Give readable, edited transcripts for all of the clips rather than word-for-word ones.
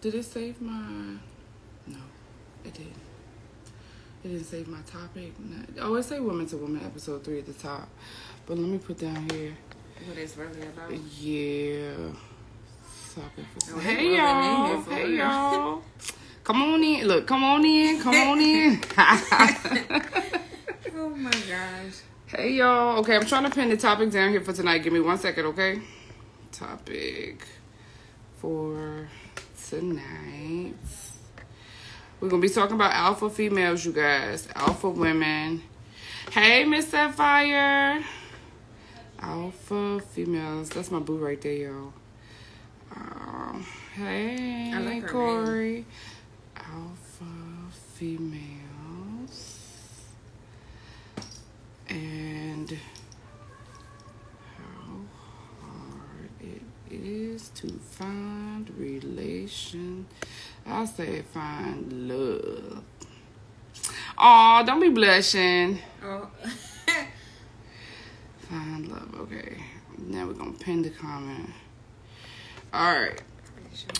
Did it save my... No, it didn't. It didn't save my topic. No. Oh, it say Women to Women episode 3 at the top. But let me put down here. What it's really about? Yeah. Topic for Hey, y'all. Hey, y'all. Come on in. Look, come on in. Come on in. Oh, my gosh. Hey, y'all. Okay, I'm trying to pin the topic down here for tonight. Give me 1 second, okay? Topic for tonight. We're going to be talking about alpha females, you guys. Alpha women. Hey, Miss Sapphire. Alpha females. That's my boo right there, y'all. Hey, I like her Corey. name. Alpha females. And how hard it is to find relation. I say find love. Aw, don't be blushing. Oh. Find love. Okay. Now we're going to pin the comment. All right.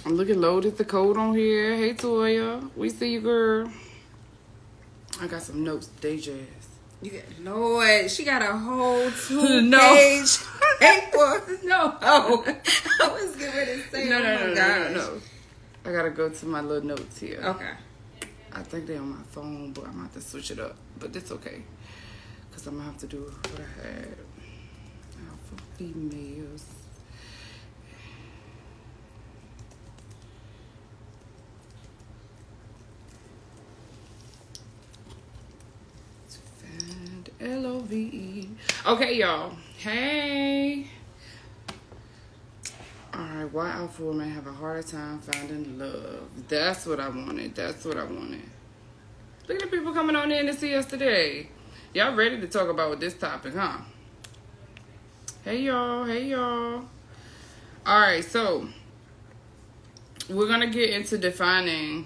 I'm looking low at the code on here. Hey, Toya. We see you, girl. I got some notes. Deja's. You got, Lord, she got a whole 2-page paper. No. Oh, I was going to say, No. I got to go to my little notes here. Okay. I think they're on my phone, but I'm going to have to switch it up. But it's okay. Because I'm going to have to do what I had. Alpha females. Love. Okay, y'all. Hey. Alright, why alpha women have a harder time finding love? That's what I wanted. Look at the people coming on in to see us today. Y'all ready to talk about this topic, huh? Hey, y'all. Alright, so we're going to get into defining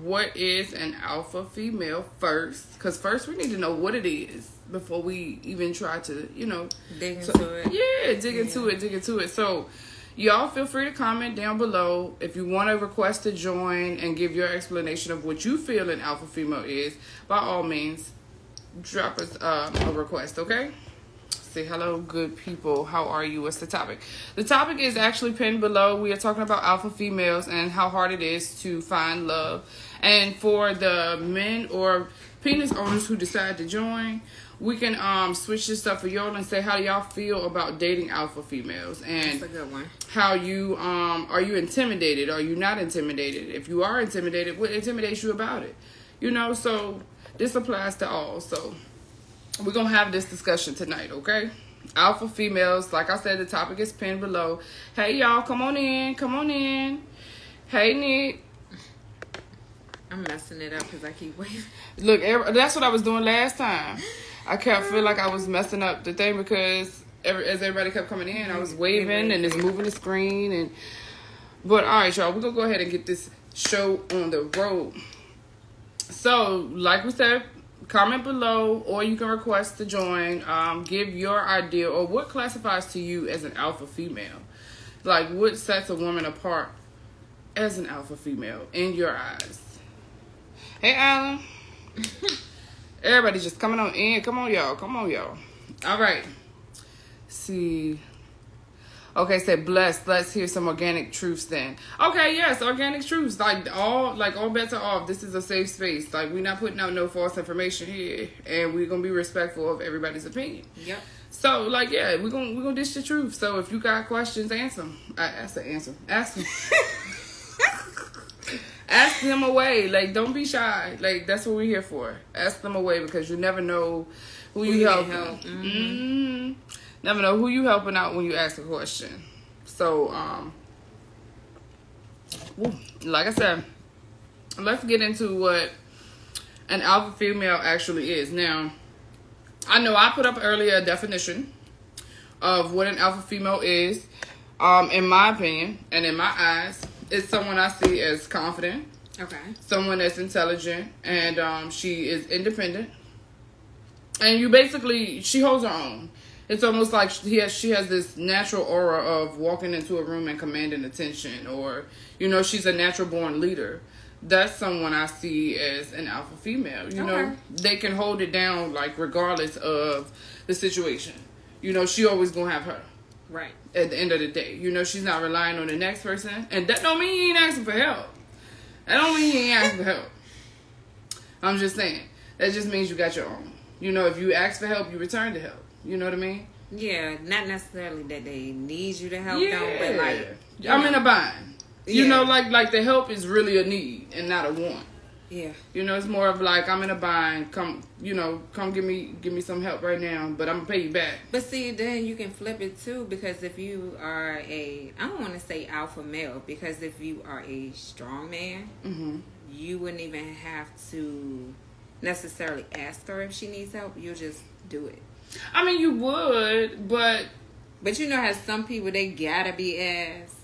what is an alpha female first. Because first we need to know what it is before we even try to, dig into it. Yeah, dig into it. So y'all feel free to comment down below. If you want to request to join and give your explanation of what you feel an alpha female is, by all means, drop us a request, okay? Say hello, good people. How are you? What's the topic? The topic is actually pinned below. We are talking about alpha females and how hard it is to find love. And for the men or penis owners who decide to join, we can switch this up for y'all and say how do y'all feel about dating alpha females, and That's a good one. How you are you intimidated? Are you not intimidated? If you are intimidated, what intimidates you about it? So this applies to all. So we're going to have this discussion tonight, okay? Alpha females, like I said, the topic is pinned below. Hey, y'all, come on in. Hey, Nick. I'm messing it up because I keep waving. Look, that's what I was doing last time. I kept feeling like I was messing up the thing because as everybody kept coming in, I was waving and just moving the screen. But, all right, y'all, we're going to go ahead and get this show on the road. So, like we said, comment below, or you can request to join. Give your idea or what classifies to you as an alpha female. Like, what sets a woman apart as an alpha female in your eyes? Hey, Alan. Everybody just coming on in. Come on, y'all. All right. See. Okay, say blessed. Let's hear some organic truths then. Okay, yes, organic truths. Like all bets are off. This is a safe space. Like, we're not putting out no false information here, and we're gonna be respectful of everybody's opinion. Yep. So, like, yeah, we're gonna dish the truth. So if you got questions, answer them. Ask them. Ask them away. Like, don't be shy. Like, that's what we're here for. Ask them away, because you never know who you help. Mm-hmm. Never know who you helping out when you ask a question. So, like I said, let's get into what an alpha female actually is. Now, I know I put up earlier a definition of what an alpha female is. In my opinion and in my eyes, it's someone I see as confident. Okay. Someone that's intelligent, and she is independent. And she holds her own. It's almost like she has this natural aura of walking into a room and commanding attention, or, you know, she's a natural born leader. That's someone I see as an alpha female. You know, they can hold it down, like, regardless of the situation. You know, she always gonna have her. Right. At the end of the day. You know, she's not relying on the next person. And that don't mean you ain't asking for help. That don't mean you ain't asking for help. I'm just saying. That just means you got your own. You know, if you ask for help, you return to help. You know what I mean? Yeah, not necessarily that they need you to help them, but like... I'm in a bind. You know, like the help is really a need and not a want. Yeah. You know, it's more of like, I'm in a bind. Come give me some help right now, but I'm going to pay you back. But see, then you can flip it too, because if you are I don't want to say alpha male, because if you are a strong man, you wouldn't even have to necessarily ask her if she needs help. You'll just do it. I mean, you would, but you know how some people, they gotta be asked.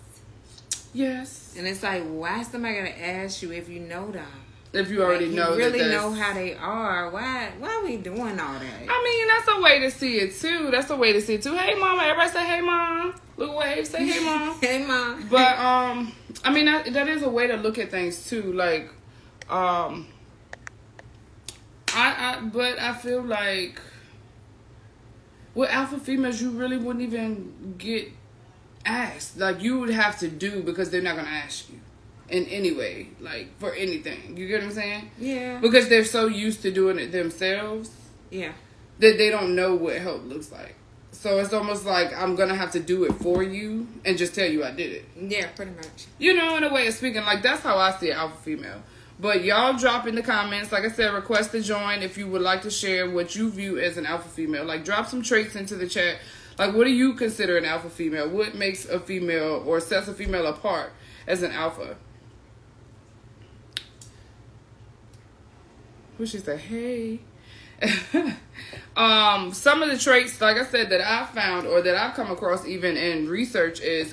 Yes. And it's like, why is somebody gonna ask you if you know them? If you already know you really know how they are, why are we doing all that? I mean, that's a way to see it too. Hey, mama. Everybody say, hey, mom. Look wave. Say, hey, mom. Hey, mom. But I mean, that is a way to look at things too. Like, but I feel like with alpha females, you really wouldn't even get asked. Like, you would have to do, because they're not gonna ask you in any way, like, for anything. You get what I'm saying? Yeah. Because they're so used to doing it themselves. Yeah. That they don't know what help looks like. So it's almost like I'm gonna have to do it for you and just tell you I did it. Yeah, pretty much. You know, in a way of speaking, like, that's how I see alpha female. But y'all drop in the comments, like I said, request to join if you would like to share what you view as an alpha female. Like, drop some traits into the chat. Like, what do you consider an alpha female? What makes a female or sets a female apart as an alpha? What she say? Hey. Some of the traits, like I said, that I found or that I've come across even in research is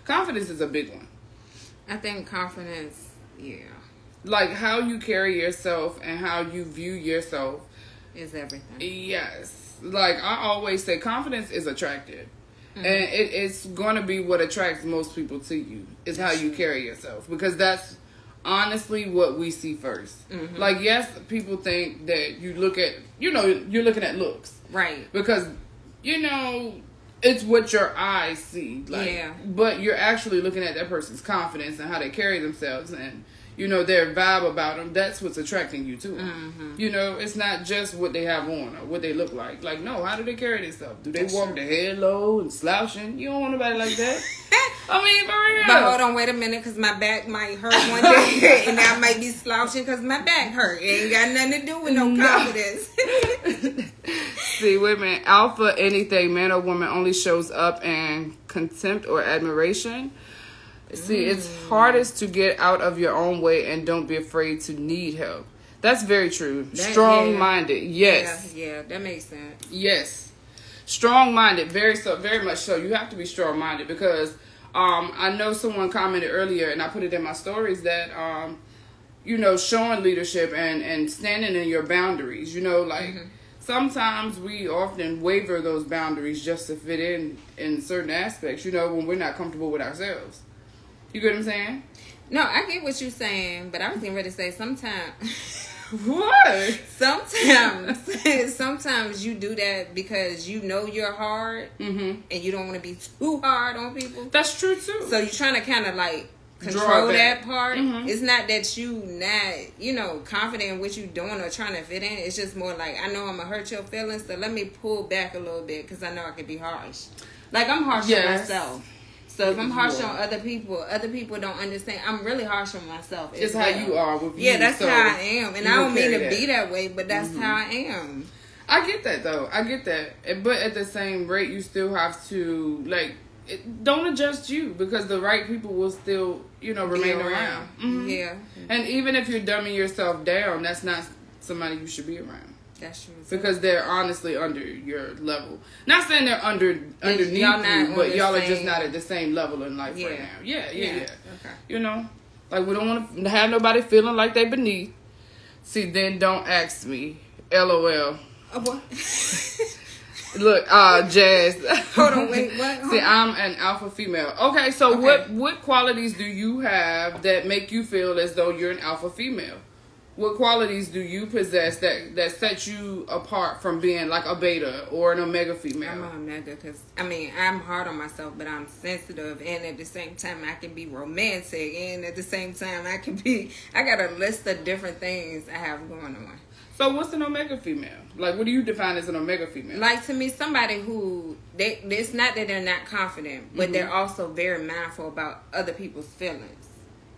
confidence is a big one. I think confidence, yeah. Like, how you carry yourself and how you view yourself is everything. Yes. Like, I always say, confidence is attractive. And it's going to be what attracts most people to you, is how you carry yourself. Because that's honestly what we see first. Like, yes, people think that you look at, you're looking at looks. Right. Because, it's what your eyes see. Like, but you're actually looking at that person's confidence and how they carry themselves and, their vibe about them. That's what's attracting you to them. It's not just what they have on or what they look like. Like, no, how do they carry themselves? Do they walk their head low and slouching? You don't want nobody like that. I mean, for real. But hold on, wait a minute, because my back might hurt one day, and I might be slouching because my back hurt. It ain't got nothing to do with no confidence. See, women, alpha anything, man or woman, only shows up in contempt or admiration. See, it's hardest to get out of your own way and don't be afraid to need help. That's very true. Strong-minded, yes. Yeah, that makes sense. Yes. Strong-minded, very much so. You have to be strong-minded because I know someone commented earlier, and I put it in my stories, that, showing leadership and standing in your boundaries, sometimes we often waver those boundaries just to fit in certain aspects, when we're not comfortable with ourselves. You get what I'm saying? No, I get what you're saying, but I was getting ready to say sometimes. What? Sometimes you do that because you're hard and you don't want to be too hard on people. That's true too. So you're trying to kind of like control that part. It's not that you not, confident in what you're doing or trying to fit in. It's just more like, I know I'm going to hurt your feelings, so let me pull back a little bit because I know I can be harsh. Like, I'm harsh on myself. So if I'm harsh on other people don't understand. I'm really harsh on myself. It's how you are with you. Yeah, that's how I am. And I don't mean to be that way, but that's how I am. I get that, though. I get that. But at the same rate, you still have to, don't adjust you because the right people will still, remain around. Yeah. And even if you're dumbing yourself down, that's not somebody you should be around. That's true. Because they're honestly under your level. Not saying they're underneath you, but y'all are just not at the same level in life right now. Yeah. Okay. Like, we don't want to have nobody feeling like they beneath. See, then don't ask me. LOL. What? Look, Jazz. Hold on, wait, what? See, I'm an alpha female. Okay, so what qualities do you have that make you feel as though you're an alpha female? What qualities do you possess that set you apart from being like a beta or an omega female? I'm an omega because, I mean, I'm hard on myself, but I'm sensitive. And at the same time, I can be romantic. And at the same time, I got a list of different things I have going on. So what's an omega female? Like, what do you define as an omega female? Like, to me, somebody who, it's not that they're not confident, but they're also very mindful about other people's feelings.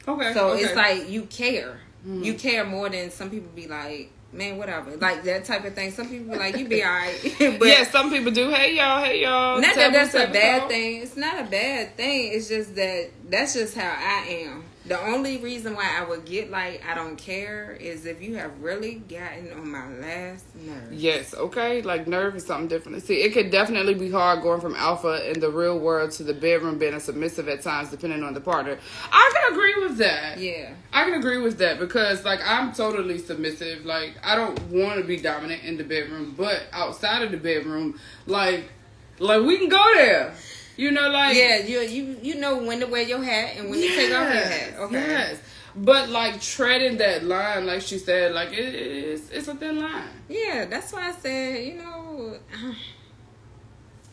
Okay. So it's like you care. You care more than some people be like, man, whatever. Like that type of thing. Some people be like, you be all right. But yeah, some people do. Hey, y'all. Not that that's a bad thing. It's not a bad thing. It's just that that's just how I am. The only reason why I would get like, I don't care is if you have really gotten on my last nerve. Yes, okay. Like nerve is something different. See, it could definitely be hard going from alpha in the real world to the bedroom being a submissive at times depending on the partner. I can agree with that. Yeah. I can agree with that because like I'm totally submissive. Like I don't want to be dominant in the bedroom, but outside of the bedroom, like we can go there. You know, like yeah, you know when to wear your hat and when to take off your hat. Okay. Yes. But like treading that line, like she said, like it's a thin line. Yeah, that's why I said, you know,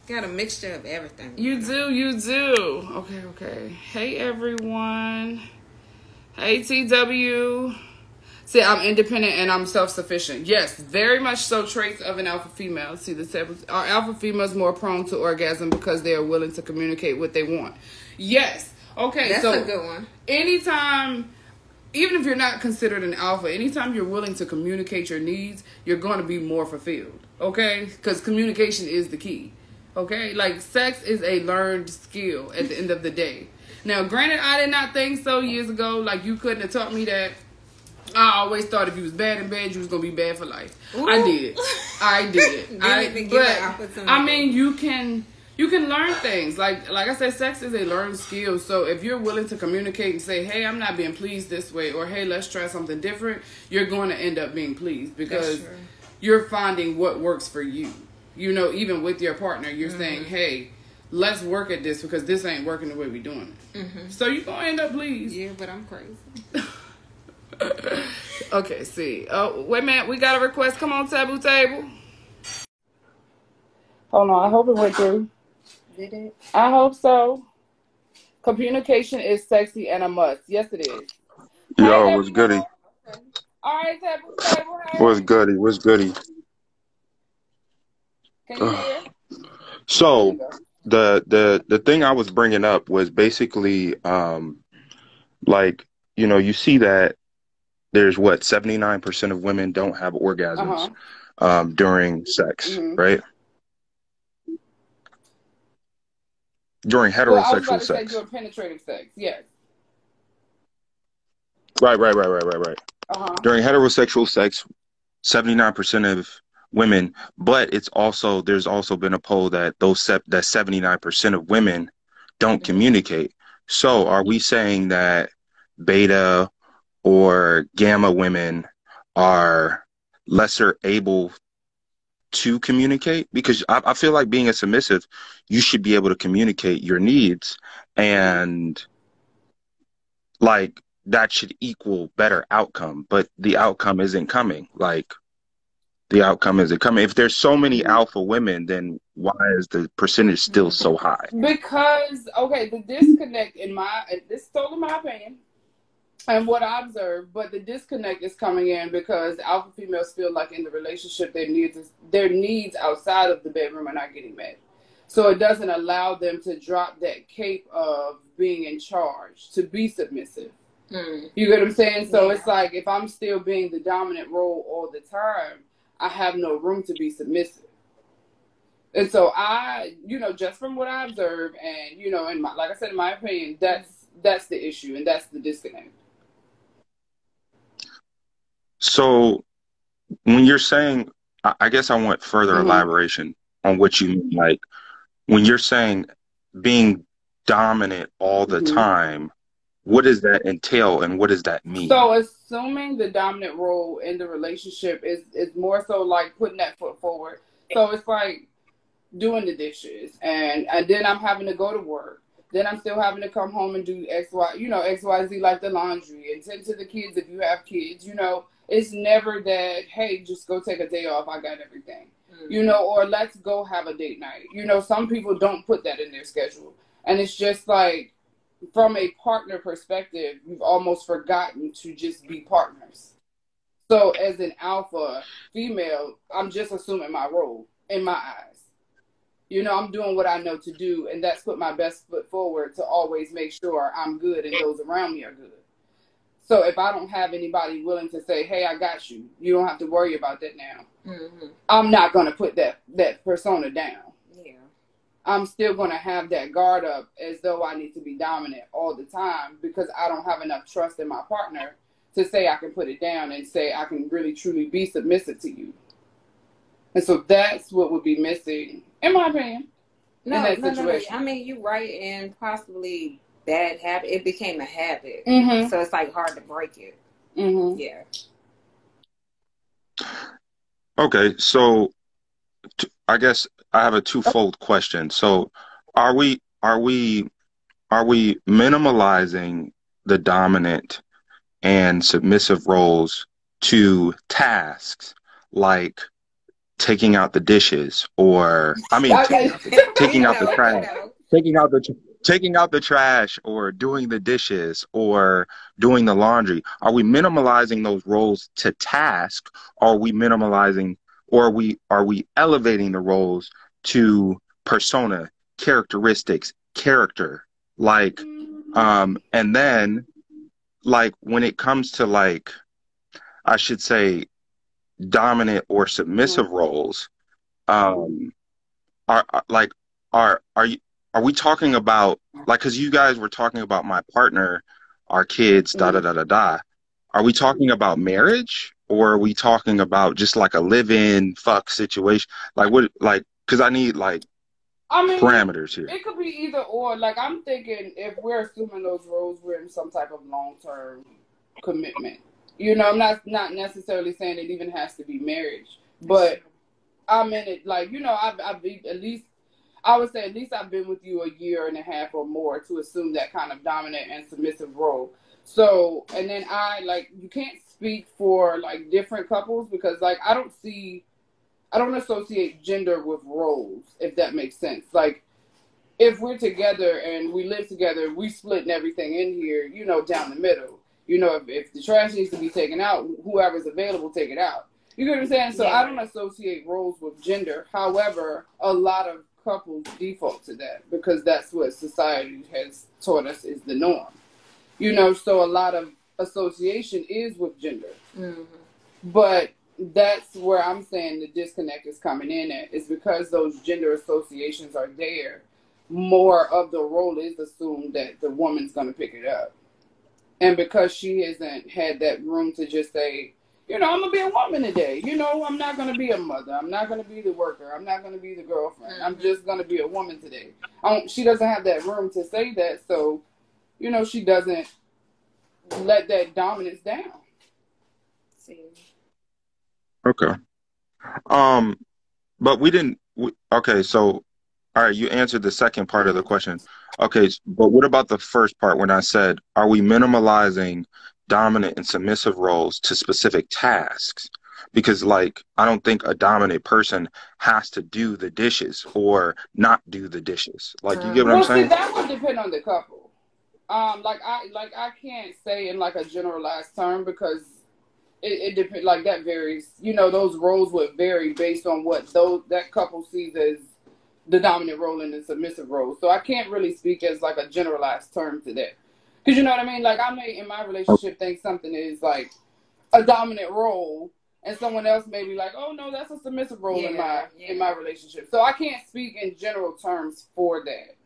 got a mixture of everything. You do. Okay. Hey everyone. Hey TW. See, I'm independent and I'm self-sufficient. Yes, very much so traits of an alpha female. See, are alpha females more prone to orgasm because they are willing to communicate what they want? Yes. Okay, that's a good one. Anytime, even if you're not considered an alpha, anytime you're willing to communicate your needs, you're going to be more fulfilled. Okay? Because communication is the key. Okay? Like, sex is a learned skill at the end of the day. Now, granted, I did not think so years ago. Like, you couldn't have taught me that. I always thought if you was bad in bed, you was gonna be bad for life. Ooh. I did. I mean, you can learn things. Like I said, sex is a learned skill. So if you're willing to communicate and say, "Hey, I'm not being pleased this way," or "Hey, let's try something different," you're going to end up being pleased because you're finding what works for you. You know, even with your partner, you're saying, "Hey, let's work at this because this ain't working the way we're doing it." So you're gonna end up pleased. Yeah, but I'm crazy. Okay, see. Oh, wait a minute. We got a request. Come on, Taboo Table. Hold on. I hope it went through. Did it? I hope so. Communication is sexy and a must. Yes, it is. Yo, hey, what's goody? All right, Taboo Table. Hey. What's goody? Can you hear? So, the thing I was bringing up was basically, like, you know, you see that there's 79% of women don't have orgasms during sex, right? During heterosexual I was about to sex. Say during penetrative sex, yes. Right. During heterosexual sex, 79% of women, but there's also been a poll that that 79% of women don't communicate. So are we saying that beta or gamma women are lesser able to communicate? Because I feel like being a submissive, you should be able to communicate your needs, and like that should equal better outcome, but the outcome isn't coming. If there's so many alpha women, then why is the percentage still so high? Because, the disconnect this is totally my opinion and what I observed, but the disconnect is coming in because alpha females feel like in the relationship their needs outside of the bedroom are not getting met. So it doesn't allow them to drop that cape of being in charge, to be submissive. You get what I'm saying? So it's like if I'm still being the dominant role all the time, I have no room to be submissive. And so I, just from what I observe and, like I said, in my opinion, that's the issue and that's the disconnect. So when you're saying, I guess I want further elaboration on what you mean. Like when you're saying being dominant all the time, what does that entail and what does that mean? So assuming the dominant role in the relationship is more so like putting that foot forward. So it's like doing the dishes, and then I'm having to go to work. Then I'm still having to come home and do X, Y, X, Y, Z, like the laundry and tend to the kids if you have kids. It's never that, hey, just go take a day off. I got everything. Or let's go have a date night. Some people don't put that in their schedule. And it's just like, from a partner perspective, you've almost forgotten to just be partners. So as an alpha female, I'm just assuming my role in my eyes. I'm doing what I know to do, and that's put my best foot forward to always make sure I'm good and those around me are good. So if I don't have anybody willing to say, hey, I got you, you don't have to worry about that now, I'm not going to put that persona down. Yeah. I'm still going to have that guard up as though I need to be dominant all the time because I don't have enough trust in my partner to say I can put it down and say I can really, truly be submissive to you. And so that's what would be missing, in my opinion, in that situation. I mean, you're right, and possibly bad habit. It became a habit. So it's like hard to break it. Yeah. Okay, so I guess I have a twofold question. So are we minimalizing the dominant and submissive roles to tasks like taking out the dishes, or taking out the trash, taking out the trash, or doing the dishes, or doing the laundry? Are we minimalizing those roles to task? Or are we minimalizing, or are we elevating the roles to persona, characteristics, character? Like, and then, like, when it comes to, like, I should say, dominant or submissive roles, are we talking about, like, because you guys were talking about my partner, our kids, da da da da da. Are we talking about marriage, or are we talking about just like a live-in fuck situation? Like, what, like, because I need like parameters here. It could be either or. Like, I'm thinking if we're assuming those roles, we're in some type of long-term commitment. I'm not necessarily saying it even has to be marriage, but I'm in it. Like, I've been, I would say at least I've been with you a year and a half or more to assume that kind of dominant and submissive role. So, and then you can't speak for like different couples because like I don't associate gender with roles, if that makes sense. Like, if we're together and we live together, we splitting everything in here, down the middle. If the trash needs to be taken out, whoever's available, take it out. You get what I'm saying? So I don't associate roles with gender. However, a lot of couples default to that because that's what society has taught us is the norm. So a lot of association is with gender. But that's where I'm saying the disconnect is coming in at, is because those gender associations are there. More of the role is assumed that the woman's going to pick it up. And because she hasn't had that room to just say, I'm going to be a woman today. I'm not going to be a mother. I'm not going to be the worker. I'm not going to be the girlfriend. I'm just going to be a woman today. She doesn't have that room to say that. So, she doesn't let that dominance down. Okay. But okay, so, all right, you answered the second part of the question. Okay, but what about the first part when I said, are we minimalizing dominant and submissive roles to specific tasks? Because, like, I don't think a dominant person has to do the dishes or not do the dishes. Like, you get what I'm saying? See, that would depend on the couple. I can't say in like a generalized term because it depends. Like, that varies. Those roles would vary based on what that couple sees as the dominant role and the submissive role. So I can't really speak as like a generalized term to that. Because you know what I mean? Like, I may in my relationship think something is like a dominant role and someone else may be like, oh no, that's a submissive role in my relationship. So I can't speak in general terms for that.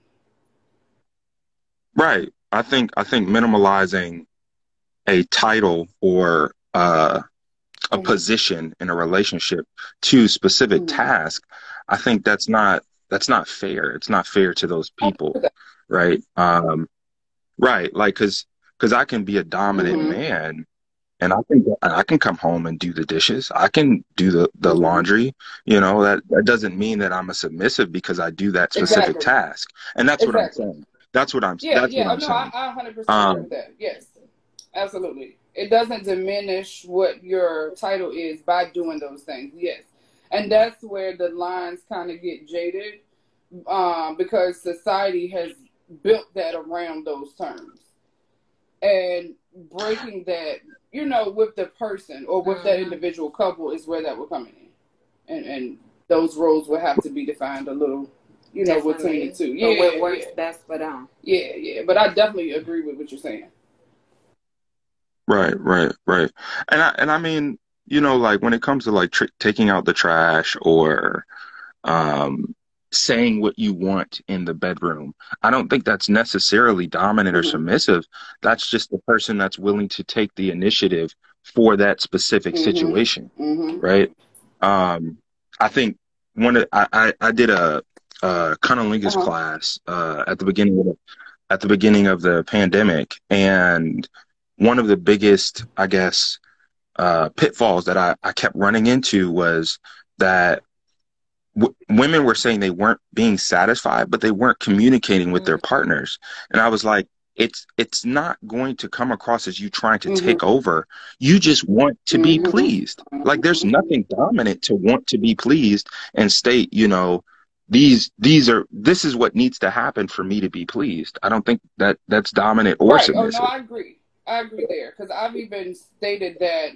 Right. I think minimalizing a title or a position in a relationship to specific task, I think that's not fair. It's not fair to those people, right? Right, like because I can be a dominant man and I can come home and do the dishes. I can do the Mm-hmm. laundry. You know, that doesn't mean that I'm a submissive because I do that specific Exactly. task. And that's what I'm Exactly. saying. That's what I'm Yeah, that's what yeah. I'm No, saying. I 100% agree with that. Yes, absolutely. It doesn't diminish what your title is by doing those things. Yes, and that's where the lines kind of get jaded, because society has built that around those terms, and breaking that, you know, with the person or with that individual couple is where that will come in, and those roles will have to be defined a little, you know, between the two. Yeah, but what works best for them. Yeah, yeah. But I definitely agree with what you're saying. Right, right, right. And I mean, you know, like when it comes to like taking out the trash or um, saying what you want in the bedroom. I don't think that's necessarily dominant or submissive. That's just the person that's willing to take the initiative for that specific situation, right? I think I did a cunnilingus class at the beginning of the pandemic, and one of the biggest, I guess, pitfalls that I kept running into was that women were saying they weren't being satisfied, but they weren't communicating with their partners. And I was like, it's not going to come across as you trying to take over. You just want to be pleased. Like there's nothing dominant to want to be pleased and state, you know, this is what needs to happen for me to be pleased. I don't think that's dominant or submissive. Oh no, I agree there, because I've even stated that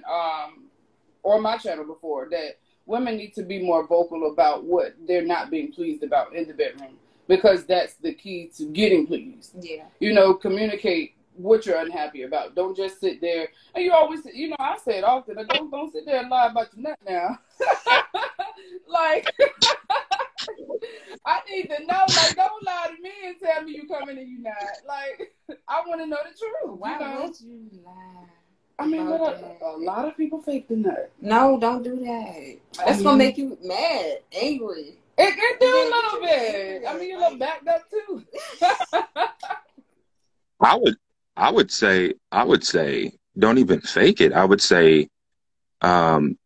on my channel before that women need to be more vocal about what they're not being pleased about in the bedroom, because that's the key to getting pleased. Yeah. You know, communicate what you're unhappy about. Don't just sit there. And you always, you know, I say it often, don't sit there and lie about your nut now. Like, I need to know, like, don't lie to me and tell me you coming and you not. Like, I want to know the truth. Why you know? would you lie? I mean, a lot of people fake the nut. No, don't do that. That's going to make you mad, angry. It do a little bit. I mean, you're a little backed up too. I would say, don't even fake it. I would say,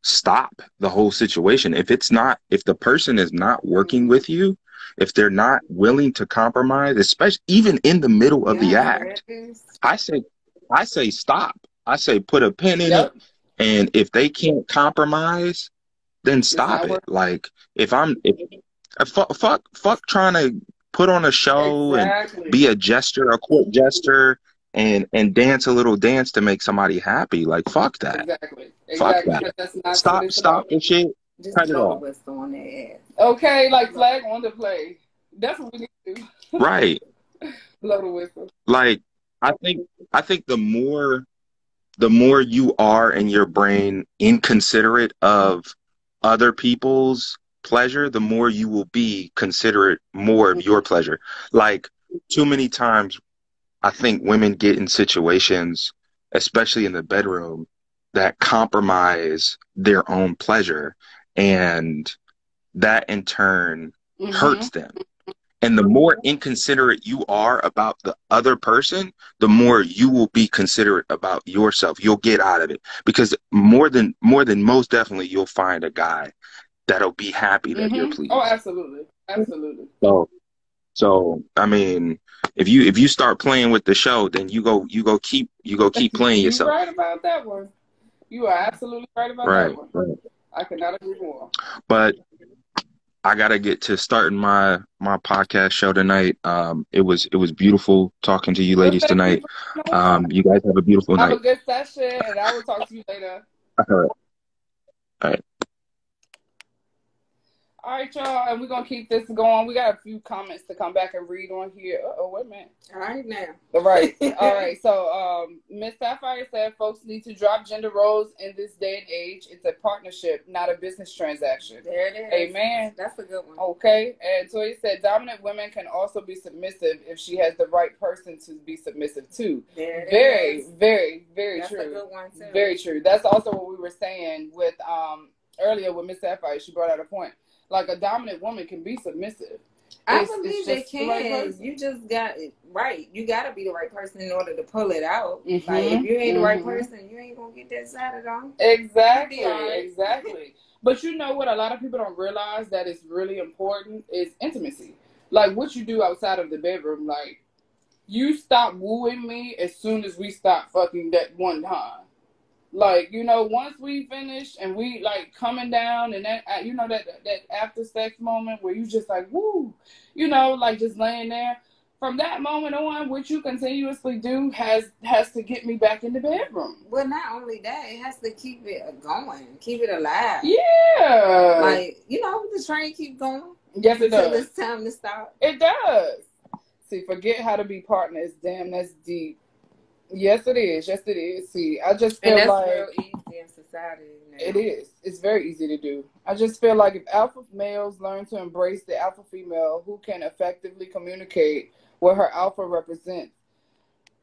stop the whole situation. If the person is not working with you, if they're not willing to compromise, especially even in the middle of the act, I say stop. I say put a pin in it, and if they can't compromise, then stop it. Like fuck trying to put on a show and be a jester, a court jester, and dance a little dance to make somebody happy. Like fuck that. Fuck that. That's not Stop the shit. Just cut it off. On their ass. Okay, like flag on the play. That's what we need to do. Right. Blow the whistle. Like I think the more you are in your brain inconsiderate of other people's pleasure, the more you will be considerate more of your pleasure. Like too many times I think women get in situations, especially in the bedroom, that compromise their own pleasure, and that in turn hurts them. And the more inconsiderate you are about the other person, the more you will be considerate about yourself. You'll get out of it, because more than most definitely, you'll find a guy that'll be happy that you're pleased. Oh, absolutely. So I mean, if you start playing with the show, then you go keep playing yourself. You're right about that one. You are absolutely right about that one. Right. I cannot agree more. But I gotta get to starting my podcast show tonight. It was beautiful talking to you ladies tonight. You guys have a beautiful night. Have a good session, and I will talk to you later. All right. All right, y'all, and we're going to keep this going. We got a few comments to come back and read on here. Wait a minute. All right, now. All right. So, Miss Sapphire said, folks need to drop gender roles in this day and age. It's a partnership, not a business transaction. There it is. Amen. That's a good one. Okay. And Toya said, dominant women can also be submissive if she has the right person to be submissive to. There it is. Very, very That's true. That's a good one, too. Very true. That's also what we were saying with earlier with Miss Sapphire. She brought out a point. Like, a dominant woman can be submissive. I believe they can. You just got it right. You got to be the right person in order to pull it out. Mm-hmm. Like, if you ain't the right person, you ain't going to get that side on. Exactly. Exactly. But you know what? A lot of people don't realize that is really important is intimacy. Like, what you do outside of the bedroom. Like, you stop wooing me as soon as we stop fucking that one time. Like, you know, once we finish and we, like, coming down and that, you know, that after sex moment where you just like, woo, you know, like just laying there. From that moment on, what you continuously do has to get me back in the bedroom. Well, not only that, it has to keep it going, keep it alive. Yeah. Like, you know, the train keep going. Yes, it does. Until it's time to stop. It does. See, forget how to be partners. Damn, that's deep. Yes, it is. Yes, it is. See, I just feel that's like real easy in society now. It is. It's very easy to do. I just feel like if alpha males learn to embrace the alpha female who can effectively communicate what her alpha represents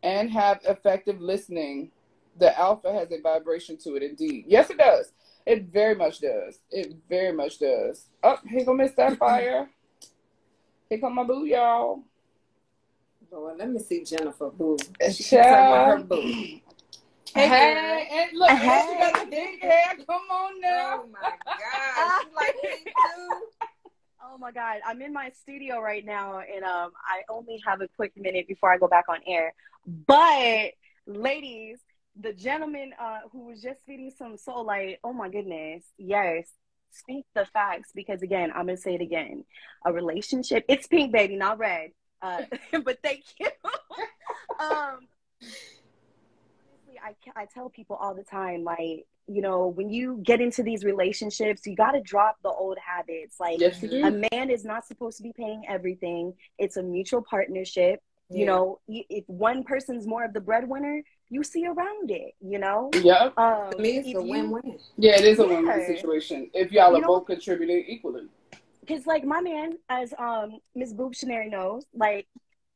and have effective listening, the alpha has a vibration to it. Indeed, yes, it does. It very much does. It very much does. Oh, here go Miss Sapphire. Here come my boo, y'all. Lord, let me see Jennifer boo. She talking about her boo. Hey, and look, she got a big hair. Come on now. Oh my God, she like me too. Oh my God, I'm in my studio right now, and I only have a quick minute before I go back on air. But ladies, the gentleman who was just feeding some soul light, oh my goodness, yes. Speak the facts, because again, I'm gonna say it again. A relationship, it's pink, baby, not red. But thank you. Honestly, I tell people all the time, like, you know, when you get into these relationships, you got to drop the old habits. Like, yes, a man is not supposed to be paying everything. It's a mutual partnership. Yeah. You know, if one person's more of the breadwinner, you see around it, you know? Yeah. To me, it's a win-win. Yeah, it is a win-win situation. If y'all are both contributing equally. Because, like, my man, as Ms. Boobtionary knows, like,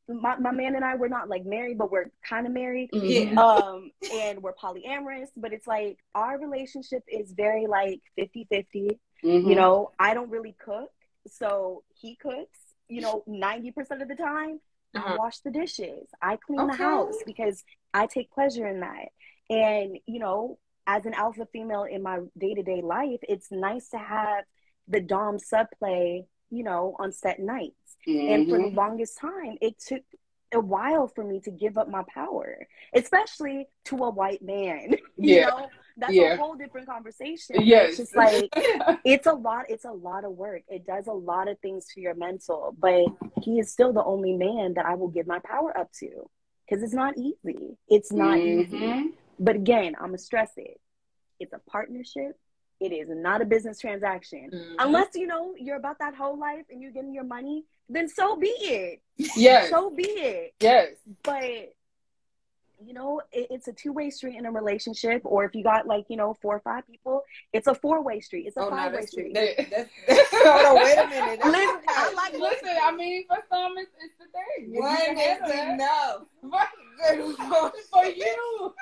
my man and I, we're not, like, married, but we're kind of married. Yeah. And we're polyamorous, but it's, like, our relationship is very, like, 50-50. You know, I don't really cook, so he cooks, you know, 90% of the time. I wash the dishes. I clean the house because I take pleasure in that. And, you know, as an alpha female in my day-to-day life, it's nice to have the dom sub play, you know, on set nights. And for the longest time, it took a while for me to give up my power, especially to a white man. You know, that's a whole different conversation. Yes. It's just like, it's a lot of work. It does a lot of things to your mental, but he is still the only man that I will give my power up to, because it's not easy. It's not easy. But again, I'm gonna stress it. It's a partnership. It is not a business transaction. Unless, you know, you're about that whole life and you're getting your money, then so be it. Yes. So be it. Yes. But, you know, it's a two-way street in a relationship. Or if you got, like, you know, 4 or 5 people, it's a 4-way street. It's a 5-way street. Hold on, wait a minute. Listen, I mean, for some, it's the thing. One is enough. For you.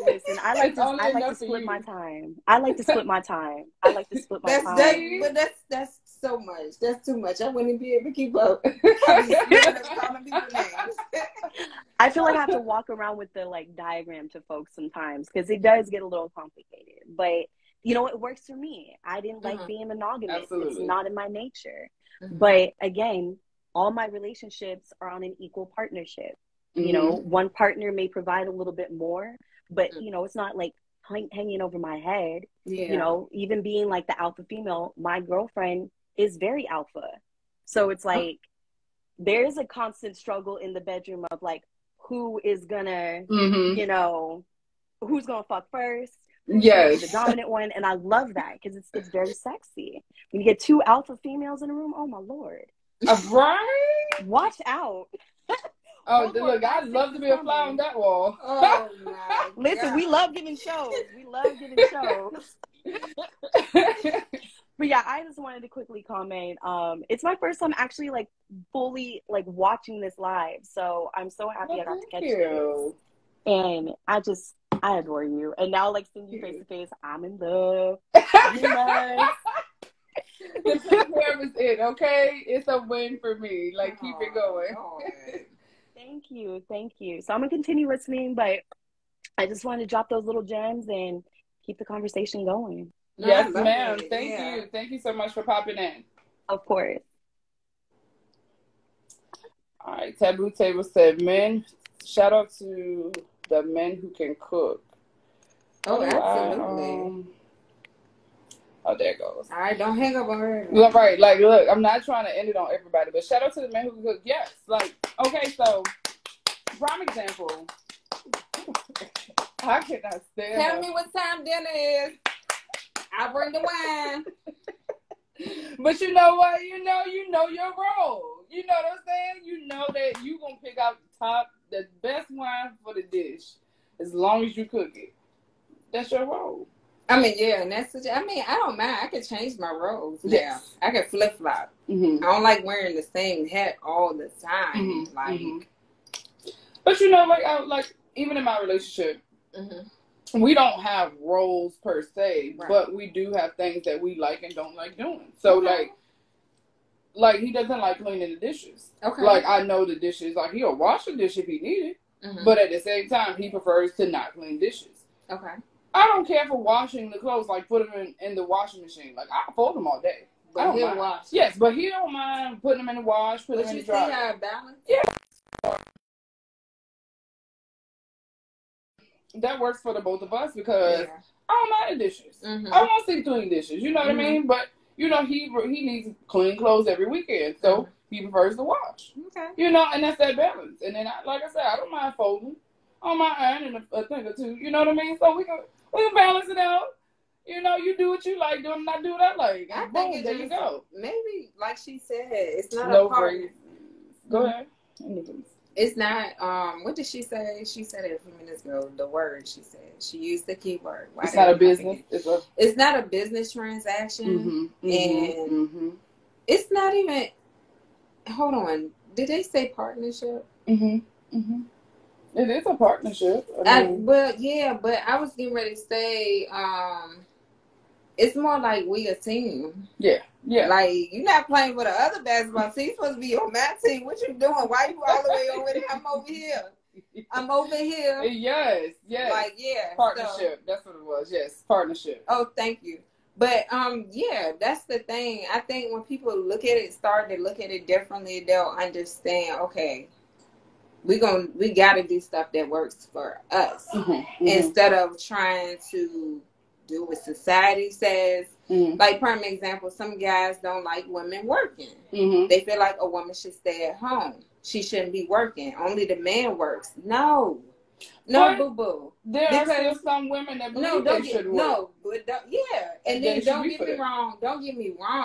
Listen, I like to split my time. I like to split my time. But that's so much. That's too much. I wouldn't be able to keep up. Calling people names. I feel like I have to walk around with the, like, diagram to folks sometimes, because it does get a little complicated. But, you know, it works for me. I didn't like being monogamous. Absolutely. It's not in my nature. But again, all my relationships are on an equal partnership. You know, one partner may provide a little bit more, but, you know, it's not like hanging over my head. You know, even being like the alpha female, my girlfriend is very alpha. So it's like, there's a constant struggle in the bedroom of, like, who is gonna, you know, who's gonna fuck first. Yes. The dominant one. And I love that, because it's very sexy. When you get 2 alpha females in a room, oh my Lord. Right? Watch out. Oh, look, I'd love to be a fly on that wall. Oh, my Listen, God. we love giving shows. But yeah, I just wanted to quickly comment. It's my first time actually, like, fully, like, watching this live. So I'm so happy I got to catch you. And I adore you. And now, like, seeing you face to face, I'm in love. The takeaway is it, okay? It's a win for me. Like, keep it going. Thank you. So I'm gonna continue listening, but I just want to drop those little gems and keep the conversation going. Yes, ma'am. Thank you so much for popping in. Of course. All right, Taboo Table said, men, shout out to the men who can cook. Oh, absolutely. Oh, there it goes. All right, don't hang up on her. Right, like, look, I'm not trying to end it on everybody, but shout out to the men who can cook. Yes, like, okay, so, prime example. I cannot stand Tell me what time dinner is. I'll bring the wine. But you know what? You know your role. You know what I'm saying? You know that you gonna pick out the best wine for the dish, as long as you cook it. That's your role. I mean, yeah, and I don't mind. I can change my roles now. Yes. I can flip flop. Mm-hmm. I don't like wearing the same hat all the time. Mm-hmm. But you know, like even in my relationship, we don't have roles per se, but we do have things that we like and don't like doing. So like he doesn't like cleaning the dishes. Okay. Like I know the dishes. Like he'll wash the dish if he needed, but at the same time, he prefers to not clean dishes. Okay. I don't care for washing the clothes, like put them in the washing machine. Like I'll fold them all day. But he'll wash. Yes, but he don't mind putting them in the wash, putting them in the dryer. But you see how it balance? Yeah. That works for the both of us because I don't mind the dishes. I want to see clean dishes. You know what I mean? But you know he needs clean clothes every weekend, so he prefers to wash. Okay. You know, and that's that balance. And then, like I said, I don't mind folding. I don't mind ironing a thing or two. You know what I mean? So we can balance it out. You know, you do what you like doing, and I do what I like. And boom, there you go. Maybe, like she said, it's not a part. Go ahead. It's not, what did she say? She said it a few minutes ago, the word she said. She used the key word. It's not a business. It's not a business transaction. And it's not even, hold on. Did they say partnership? It is a partnership. But I was getting ready to say, it's more like we a team. Yeah. Like, you're not playing for the other basketball team. You're supposed to be on my team. What you doing? Why you all the way over there? I'm over here. I'm over here. Yes. Like, yeah. Partnership. That's what it was. Yes. Partnership. Oh, thank you. But, that's the thing. I think when people start to look at it differently, they'll understand, okay, we got to do stuff that works for us instead of trying to do what society says. Like, for example, some guys don't like women working. They feel like a woman should stay at home. She shouldn't be working. Only the man works. No, boo-boo. There are still some women that believe they should work. No, but and then don't get me wrong.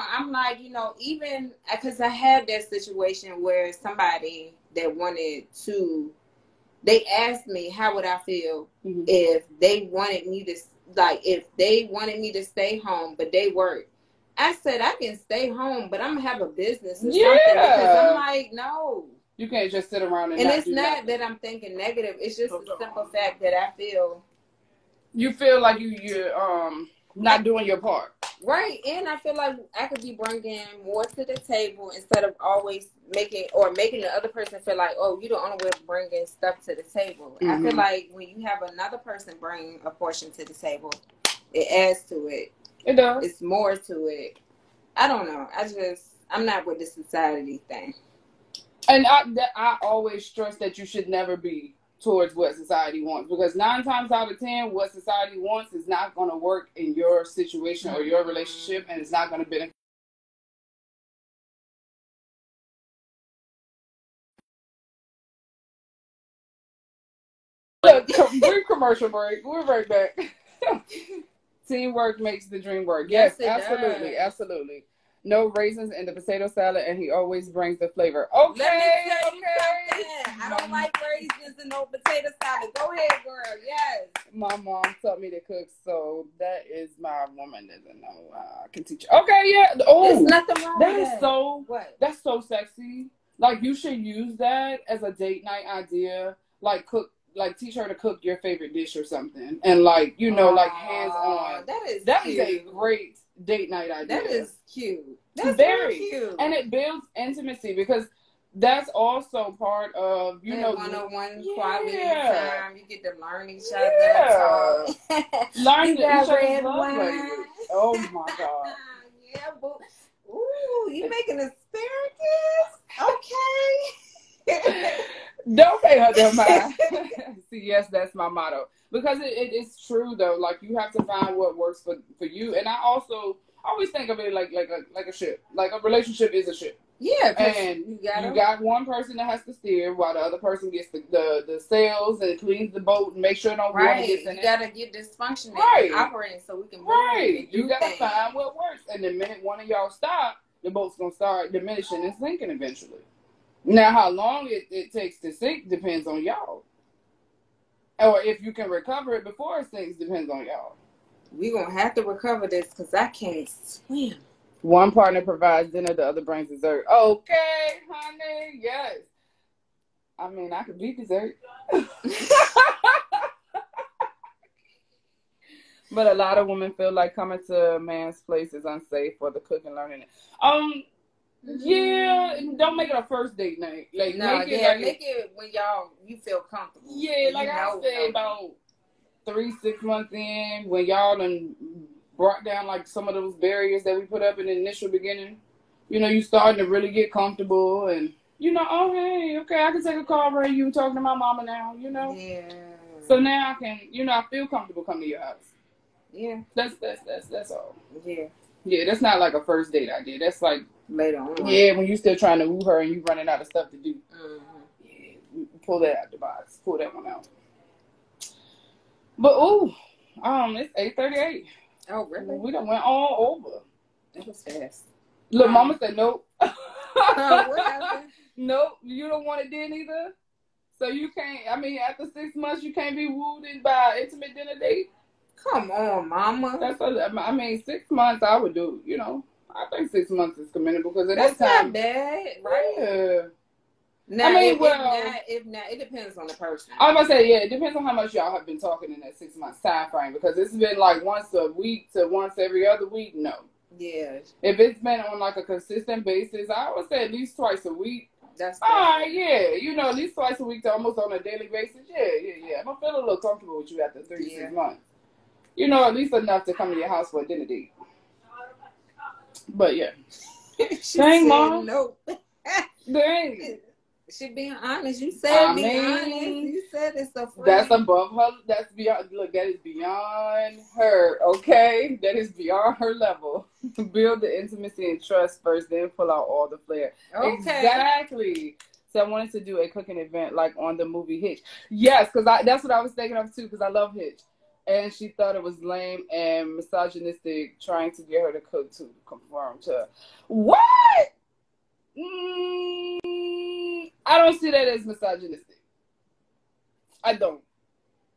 I'm like, even because I had that situation where somebody that wanted to, they asked me how would I feel if they wanted me to. Like, if they wanted me to stay home, but they work, I said, I can stay home, but I'm going to have a business or something. Because I'm like, no. You can't just sit around and it's not that I'm thinking negative. It's just the simple fact that I feel. You feel like you're not doing your part. Right. And I feel like I could be bringing more to the table instead of always making the other person feel like, oh, you're the only one bringing stuff to the table. I feel like when you have another person bring a portion to the table, it adds to it. It does. It's more to it. I don't know. I'm not with the society thing. And I always stress that you should never be towards what society wants, because 9 times out of 10 what society wants is not going to work in your situation or your relationship, and it's not going to benefit. Look, brief commercial break. We're right back. Teamwork makes the dream work. Yes, absolutely. No raisins in the potato salad, and he always brings the flavor. Okay. Let me tell you something. I don't like raisins in no potato salad. Go ahead, girl. Yes. My mom taught me to cook, so that is my woman. Doesn't know. I can teach you. Okay, yeah. Oh, there's nothing wrong with that. What? That's so sexy. Like, you should use that as a date night idea. Like, teach her to cook your favorite dish or something, and like, like hands on. That is a great date night idea. That is cute. That's very cute. And it builds intimacy because that's also part of, you know, one-on-one quality time. You get to learn each other. Learn you got red wine. wine. Oh my God. Yeah, boo. Ooh, you making asparagus? Okay. Don't pay her their mind. See, yes, that's my motto. Because it is true though. Like you have to find what works for you. And I always think of it like a ship. Like a relationship is a ship. Yeah, and you got one person that has to steer while the other person gets the sails and cleans the boat and make sure no water gets in it. You gotta get dysfunctioning operating so we can move. Right. You gotta find what works. And the minute one of y'all stop, the boat's gonna start diminishing and sinking eventually. Now how long it takes to sink depends on y'all. Or if you can recover it before it sinks depends on y'all. We're gonna have to recover this because I can't swim. One partner provides dinner, the other brings dessert. Okay, honey, yes. I mean, I could be dessert. But a lot of women feel like coming to a man's place is unsafe for the cook and learning it. Yeah, don't make it a first date night. Like, make it when you feel comfortable. Yeah, like I say, about 3-6 months in, when y'all done brought down like some of those barriers that we put up in the initial beginning. You know, you starting to really get comfortable and, you know, oh, hey, okay, I can take a call right you talking to my mama now, you know? Yeah. So now I can, you know, I feel comfortable coming to your house. Yeah. That's all. Yeah. Yeah, that's not like a first date idea. That's like later on. Yeah, when you still trying to woo her and you running out of stuff to do. Mm-hmm. Yeah, pull that out the box. Pull that one out. But, it's 8:38. Oh, really? We done went all over. That was fast. Look, Mama said nope. What happened? Nope, you don't want it then either. So you can't, I mean, after 6 months, you can't be wooed in by an intimate dinner date? Come on, Mama. I mean, 6 months I would do, you know. I think 6 months is commendable because at that's that time. Not bad, right? Yeah. Now, I mean, if not, it depends on the person. I was about to say, yeah, it depends on how much y'all have been talking in that 6 months time frame because it's been like once a week to once every other week, no. Yeah. If it's been on like a consistent basis, I would say at least twice a week. That's all right, yeah. You know, at least twice a week to almost on a daily basis. Yeah. I'm gonna feel a little comfortable with you after 3-6 months. You know, at least enough to come to your house for a dinner date. But yeah. Dang, Mom. Nope. Dang. She being honest. You said honest. You said it's a friend. That's above her. That's beyond. Look, that is beyond her. Okay, that is beyond her level. Build the intimacy and trust first, then pull out all the flair. Okay. Exactly. So I wanted to do a cooking event like on the movie Hitch. Yes, because that's what I was thinking of too. Because I love Hitch, and she thought it was lame and misogynistic trying to get her to cook to conform to what? I don't see that as misogynistic. I don't.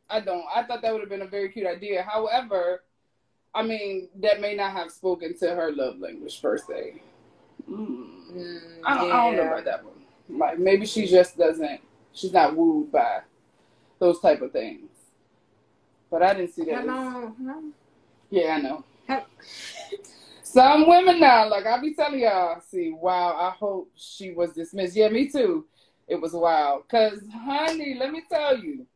I thought that would have been a very cute idea. However, I mean, that may not have spoken to her love language per se. I don't know about that one. Like, maybe she just doesn't, she's not wooed by those type of things. But I didn't see that. Yeah, I know. Some women now, like I be telling y'all, see, wow, I hope she was dismissed. Yeah, me too. It was wild. Because, honey, let me tell you,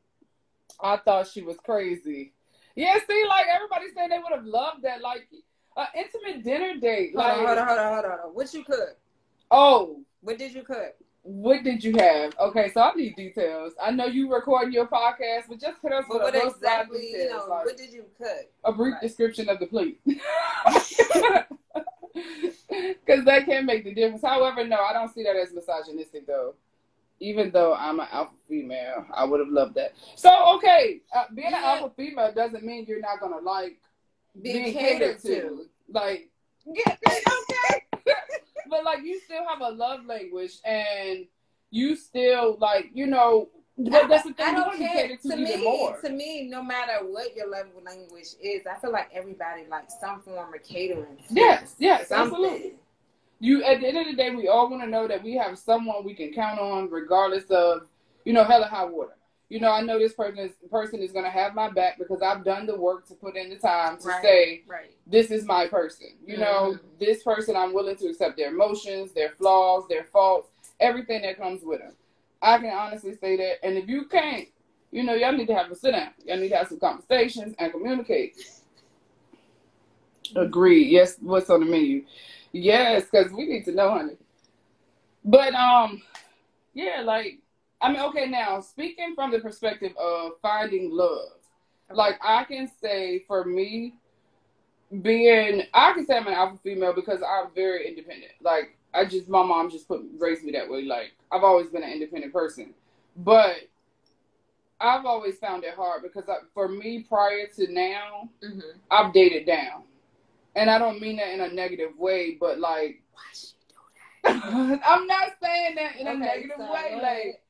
I thought she was crazy. Yeah, see, like, everybody said they would have loved that. Like, an intimate dinner date. Hold on. What you cook? Oh. What did you cook? What did you have? Okay, so I need details. I know you recording your podcast, but just hit us with a rough exactly, details. You know, like, what did you cook? A brief description of the plate. Because that can make the difference. However, no, I don't see that as misogynistic, though. Even though I'm an alpha female, I would have loved that. So, okay, being an alpha female doesn't mean you're not going to like being catered to. Like, yeah, okay. But, like, you still have a love language, and you still, like, you know, that's the thing. I don't care. To me, no matter what your love language is, I feel like everybody likes some form of catering. Yes, absolutely. At the end of the day, we all want to know that we have someone we can count on, regardless of, you know, hell or high water. you know, I know this person is going to have my back because I've done the work to put in the time to say, this is my person. You know, this person, I'm willing to accept their emotions, their flaws, their faults, everything that comes with them. I can honestly say that. And if you can't, you know, y'all need to have a sit down. Y'all need to have some conversations and communicate. Agreed. Yes, what's on the menu? Yes, because we need to know, honey. But, yeah, like, I mean, okay, now, speaking from the perspective of finding love, like, I can say, for me, I can say I'm an alpha female because I'm very independent. Like, my mom just raised me that way. Like, I've always been an independent person. But I've always found it hard because for me, prior to now, I've dated down. And I don't mean that in a negative way, but, like, why she do that? I'm not saying that in a negative way. Like,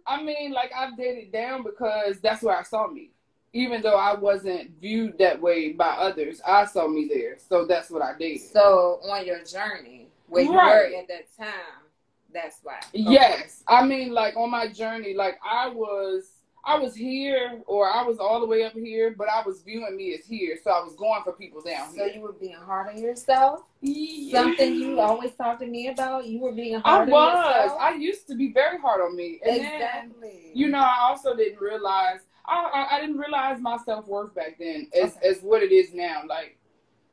I mean, like, I've dated down because that's where I saw me. Even though I wasn't viewed that way by others, I saw me there. So that's what I dated. So on your journey, where you were at that time, that's why. Okay. Yes. I mean, like, on my journey, like, I was here, or I was all the way up here, but I was viewing me as here. So I was going for people down here. So you were being hard on yourself? Yeah. Something you always talk to me about? You were being hard on yourself? I used to be very hard on me. And then, you know, I also didn't realize, I didn't realize my self-worth back then as what it is now.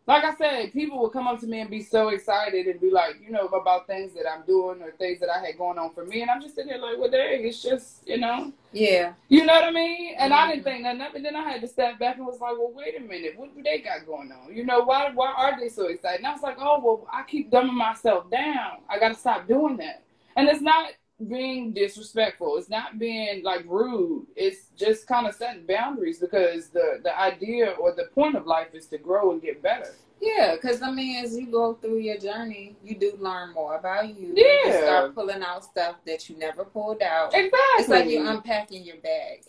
Like I said, people would come up to me and be so excited and be like, you know, about things that I'm doing or things that I had going on for me. And I'm just sitting here like, well, dang, it's just, you know. Yeah. You know what I mean? And I didn't think nothing of it. Then I had to step back and was like, well, wait a minute. What do they got going on? You know, why are they so excited? And I was like, oh, well, I keep dumbing myself down. I got to stop doing that. And it's not being disrespectful. It's not being, like, rude. It's just kind of setting boundaries because the idea or the point of life is to grow and get better. Yeah, because, I mean, as you go through your journey, you do learn more about you. Yeah. You start pulling out stuff that you never pulled out. Exactly. It's like you're unpacking your bag.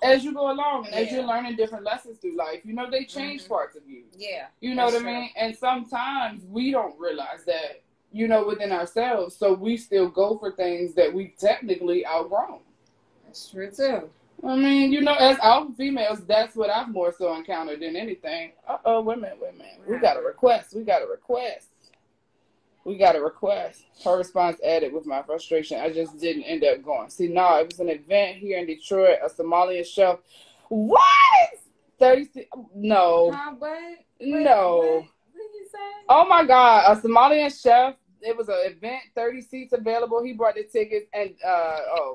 As you go along and as you're learning different lessons through life. You know, they change parts of you. Yeah. You know what I mean? And sometimes we don't realize that, you know, within ourselves. So we still go for things that we technically outgrown. That's true, too. I mean, you know, as alpha females, that's what I've more so encountered than anything. Wait a minute. We got a request. Her response added with my frustration. I just didn't end up going. See, no, it was an event here in Detroit, a Somalian chef. What? 36? No. What? No. What did you say? Oh, my God. A Somalian chef. It was an event, 30 seats available. He brought the tickets and,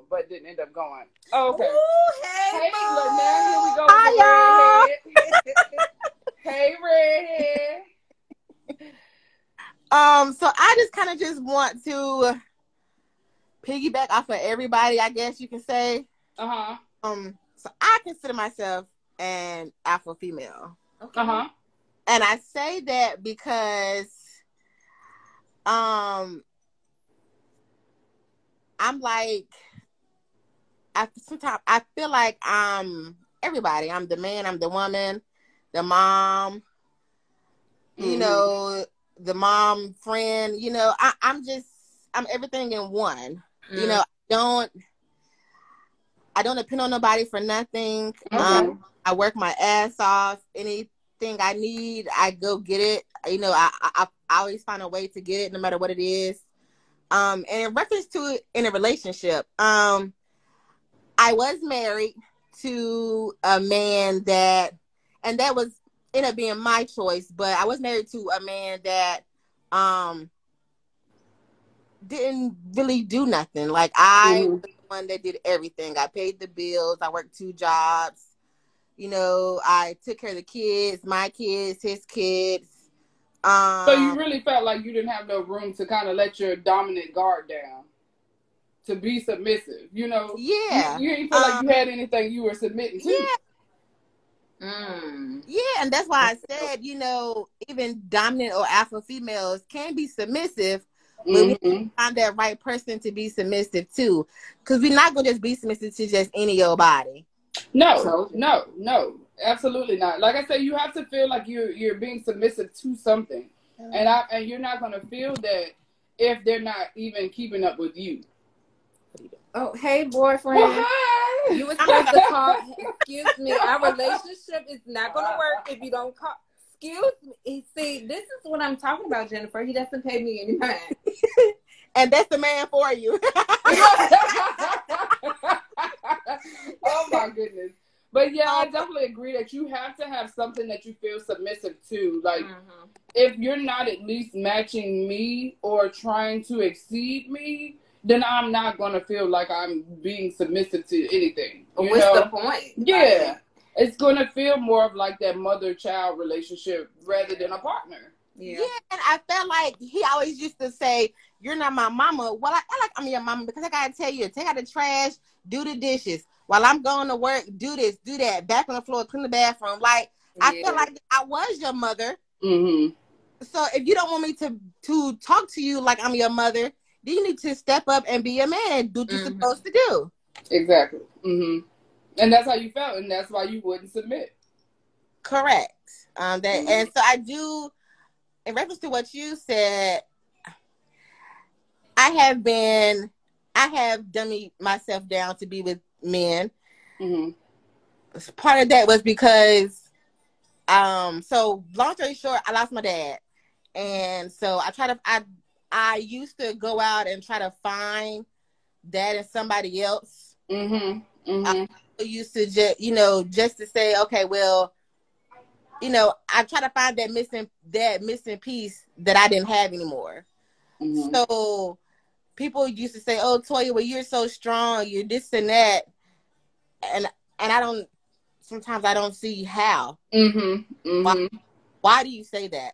but didn't end up going. Oh, okay. Ooh, hey, look, now here we go. Hi, y'all. Hey, redhead. So I just kind of just want to piggyback off of everybody, I guess you can say. Uh-huh. So I consider myself an alpha female. Okay. Uh-huh. And I say that because I'm like, sometimes I feel like I'm everybody. I'm the man, I'm the woman, the mom, you know, the mom friend, you know, I'm everything in one. You know, I don't depend on nobody for nothing. Okay. I work my ass off. Anything I need, I go get it. You know, I always find a way to get it no matter what it is. And in reference to it in a relationship, I was married to a man that was ended up being my choice, but I was married to a man that didn't really do nothing. Like I was the one that did everything. I paid the bills. I worked 2 jobs. You know, I took care of the kids, my kids, his kids. So you really felt like you didn't have no room to kind of let your dominant guard down, to be submissive, you know? Yeah. You didn't feel like you had anything you were submitting to. Yeah. Yeah, and that's why I said, you know, even dominant or alpha females can be submissive, but we have to find that right person to be submissive to. Because we're not going to just be submissive to just any old body. No, absolutely not. Like I said, you have to feel like you're being submissive to something, and you're not gonna feel that if they're not even keeping up with you. Oh, hey, boyfriend. Well, hi. You were supposed to call. Excuse me, our relationship is not going to work if you don't call. Excuse me. See, this is what I'm talking about, Jennifer. He doesn't pay me any mind. And that's the man for you. Oh my goodness. But yeah, I definitely agree that you have to have something that you feel submissive to. Like, if you're not at least matching me or trying to exceed me, then I'm not going to feel like I'm being submissive to anything. What's the point? Yeah. It's going to feel more of like that mother-child relationship rather than a partner. Yeah, and I felt like he always used to say, "You're not my mama." Well, I'm your mama because I gotta tell you, take out the trash, do the dishes. While I'm going to work, do this, do that. Back on the floor, clean the bathroom. Like, I feel like I was your mother. Mm-hmm. So if you don't want me to talk to you like I'm your mother, then you need to step up and be a man and do what you're supposed to do. Exactly. Mm-hmm. And that's how you felt, and that's why you wouldn't submit. Correct. And so I do. In reference to what you said, I have dummied myself down to be with men. Mm-hmm. Part of that was because, so long story short, I lost my dad. And so I used to go out and try to find that in somebody else. Mm-hmm. Mm-hmm. I used to just to say, okay, well, I try to find that missing piece that I didn't have anymore. Mm-hmm. So people used to say, "Oh, Toya, well, you're so strong, you're this and that," and I don't. Sometimes I don't see how. Mm-hmm. Mm-hmm. Why do you say that?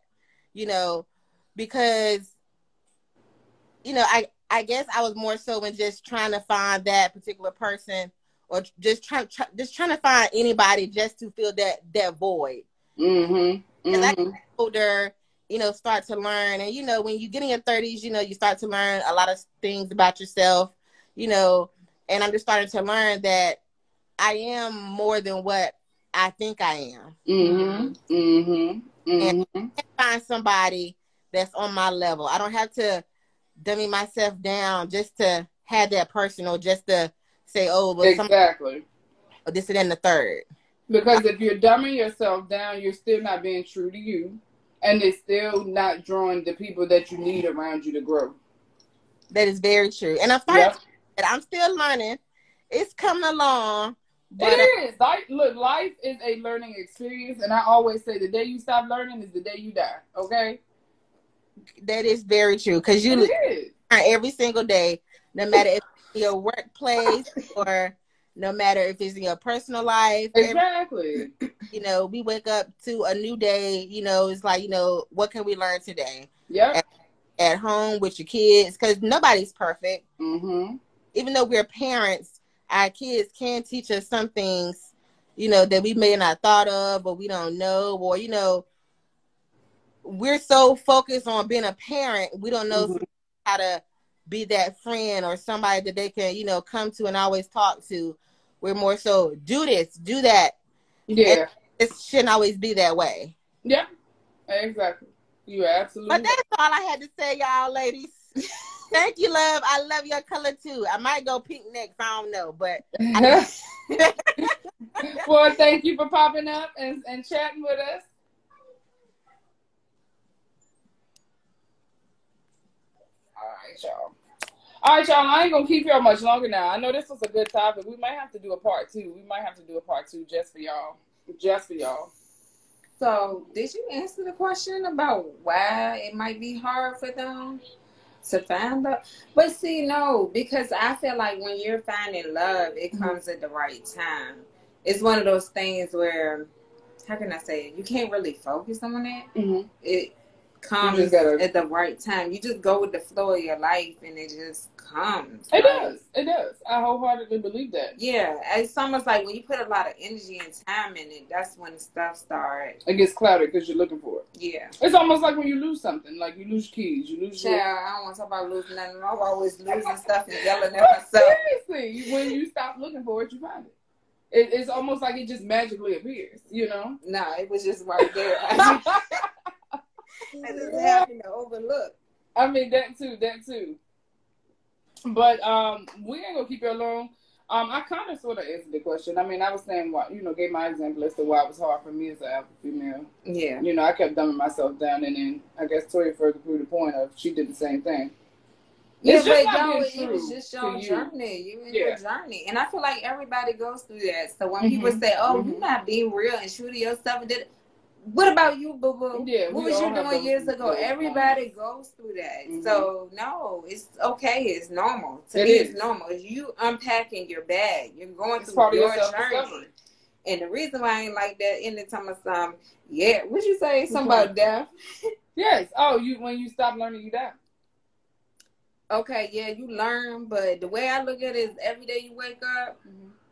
Because I guess I was more so in just trying to find that particular person, or just trying to find anybody just to fill that void. Mm-hmm. As I get older, start to learn, and when you get in your 30s, you start to learn a lot of things about yourself, and I'm just starting to learn that I am more than what I think I am. Mm-hmm. Mm-hmm. And I can find somebody that's on my level. I don't have to dummy myself down just to have that person, or just to say, "Oh, well, exactly," or this and then the third. Because if you're dumbing yourself down, you're still not being true to you. And it's still not drawing the people that you need around you to grow. That is very true. And I'm still learning. It's coming along. But it is. Life is a learning experience. And I always say the day you stop learning is the day you die. Okay? That is very true. Because you learn every single day, no matter if it's your workplace or no matter if it's in your personal life. Exactly. We wake up to a new day. It's like, what can we learn today? Yeah. At home with your kids, because nobody's perfect. Mm-hmm. Even though we're parents, our kids can teach us some things, that we may not thought of, or we don't know, or we're so focused on being a parent, we don't know how to be that friend or somebody that they can, come to and always talk to. We're more so do this, do that. Yeah. And it shouldn't always be that way. Yeah, exactly. You're absolutely. But that's all I had to say, y'all, ladies. Thank you, love. I love your color too. I might go pink next. I don't know, but. Well, thank you for popping up and chatting with us. All right, y'all. I ain't gonna keep y'all much longer now. I know this was a good topic. We might have to do a part 2. Just for y'all. So, did you answer the question about why it might be hard for them to find love? But see, no, because I feel like when you're finding love, it comes at the right time. It's one of those things where, how can I say it? You can't really focus on it. Mm-hmm. It comes at the right time. You just go with the flow of your life, and it just comes. It does. I wholeheartedly believe that. Yeah, it's almost like when you put a lot of energy and time in it, that's when stuff starts. It gets clouded because you're looking for it. Yeah. It's almost like when you lose something, like you lose keys, I don't want to talk about losing nothing. I'm always losing stuff and yelling at myself. Seriously, when you stop looking for it, you find it. It's almost like it just magically appears, No, it was just right there. I just happened to overlook. I mean, that too. But we ain't gonna keep you alone. I kind of sort of answered the question. I mean, I was saying why, gave my example as to why it was hard for me as an alpha female. Yeah. I kept dumbing myself down, and then I guess Toya further proved the point of she did the same thing. Yeah, but it was just your journey. You in your journey. And I feel like everybody goes through that. So when people say, oh, you're not being real and shooting yourself and did what about you, boo-boo? Yeah, what was you doing years ago? Everybody goes through that. So, no, it's okay. It's normal. To me, it's normal. You unpacking your bag. You're going through your journey. And the reason why I ain't like that anytime I saw what'd you say? Something about death? Yes. Oh, when you stop learning, you die. Okay, yeah, you learn, but the way I look at it is every day you wake up,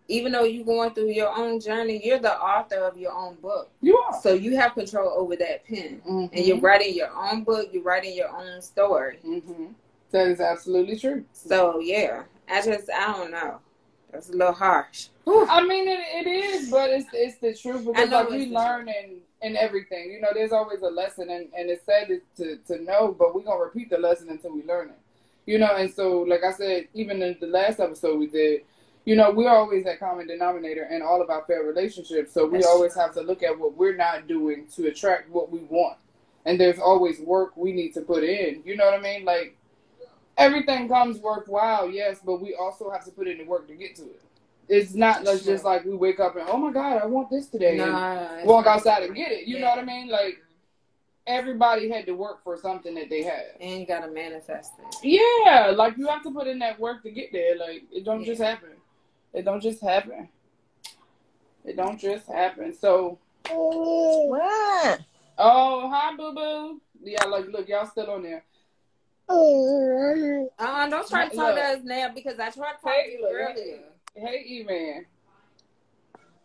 even though you're going through your own journey, you're the author of your own book. You are. So you have control over that pen. And you're writing your own book, you're writing your own story. That is absolutely true. So, yeah, I don't know. That's a little harsh. I mean, it is, but it's the truth because like we learn in everything. There's always a lesson, and it's sad to know, but we're going to repeat the lesson until we learn it. And so, like I said, even in the last episode we did, we're always that common denominator in all of our fair relationships. So we always have to look at what we're not doing to attract what we want. And there's always work we need to put in. You know what I mean? Like, everything comes worthwhile, yes, but we also have to put in the work to get to it. It's not just like we wake up and, oh my God, I want this today. And walk outside and get it. You know what I mean? Like, everybody had to work for something that they had. And you got to manifest it. Yeah, like you have to put in that work to get there. Like, it don't just happen. It don't just happen. It don't just happen. So. What? Oh, hi, boo-boo. Yeah, like, look, y'all still on there. Don't try to talk to us now because I tried to talk to you earlier. Hey, E-Man.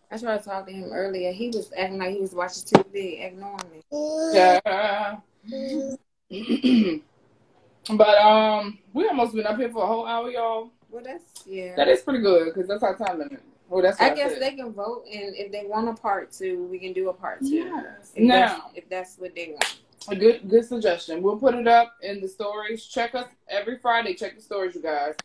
I tried to talk to him earlier. He was acting like he was watching TV, ignoring me. Yeah. But we almost been up here for a whole hour, y'all. Well, that is pretty good because that's our time limit. Well, that's I guess they can vote, and if they want a part 2, we can do a part 2. Yes. If that's what they want. A good suggestion. We'll put it up in the stories. Check us every Friday. Check the stories, you guys.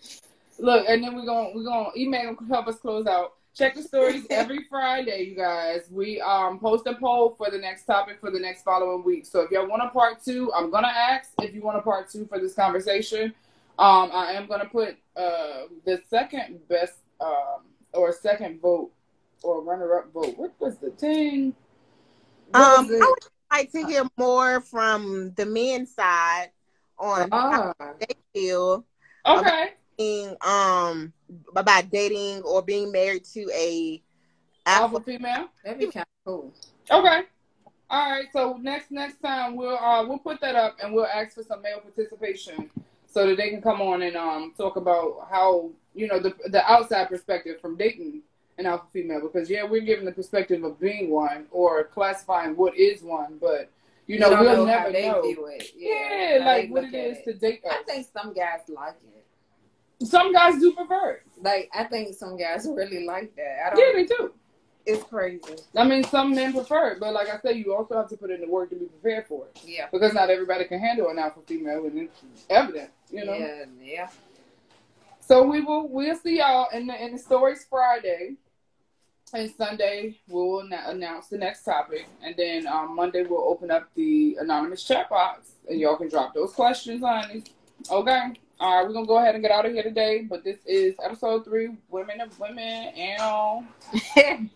Look, and then we're gonna email help us close out. Check the stories every Friday, you guys. We post a poll for the next topic for the next following week. So if y'all want a part 2, I'm gonna ask if you want a part 2 for this conversation. I am gonna put the second best or second vote or runner-up vote. What was the thing? I would like to hear more from the men's side on how they feel. Okay. About dating or being married to a alpha female. That'd be kind of cool. Okay. All right. So next time we'll put that up and we'll ask for some male participation so that they can come on and talk about how the outside perspective from dating an alpha female, because we're giving the perspective of being one or classifying what is one, but we'll never know. View it. Yeah, like what it is to date us. I think some guys like it. Some guys do prefer it. Like, I think some guys really like that. They do. It's crazy. I mean, some men prefer it, but like I said, you also have to put in the work to be prepared for it. Yeah. Because not everybody can handle an alpha female, and it's evident, Yeah. So we'll see y'all in the stories Friday, and Sunday we'll announce the next topic, and then Monday we'll open up the anonymous chat box, and y'all can drop those questions on it. Okay. All right, we're going to go ahead and get out of here today, but this is episode 3, Women of Women, and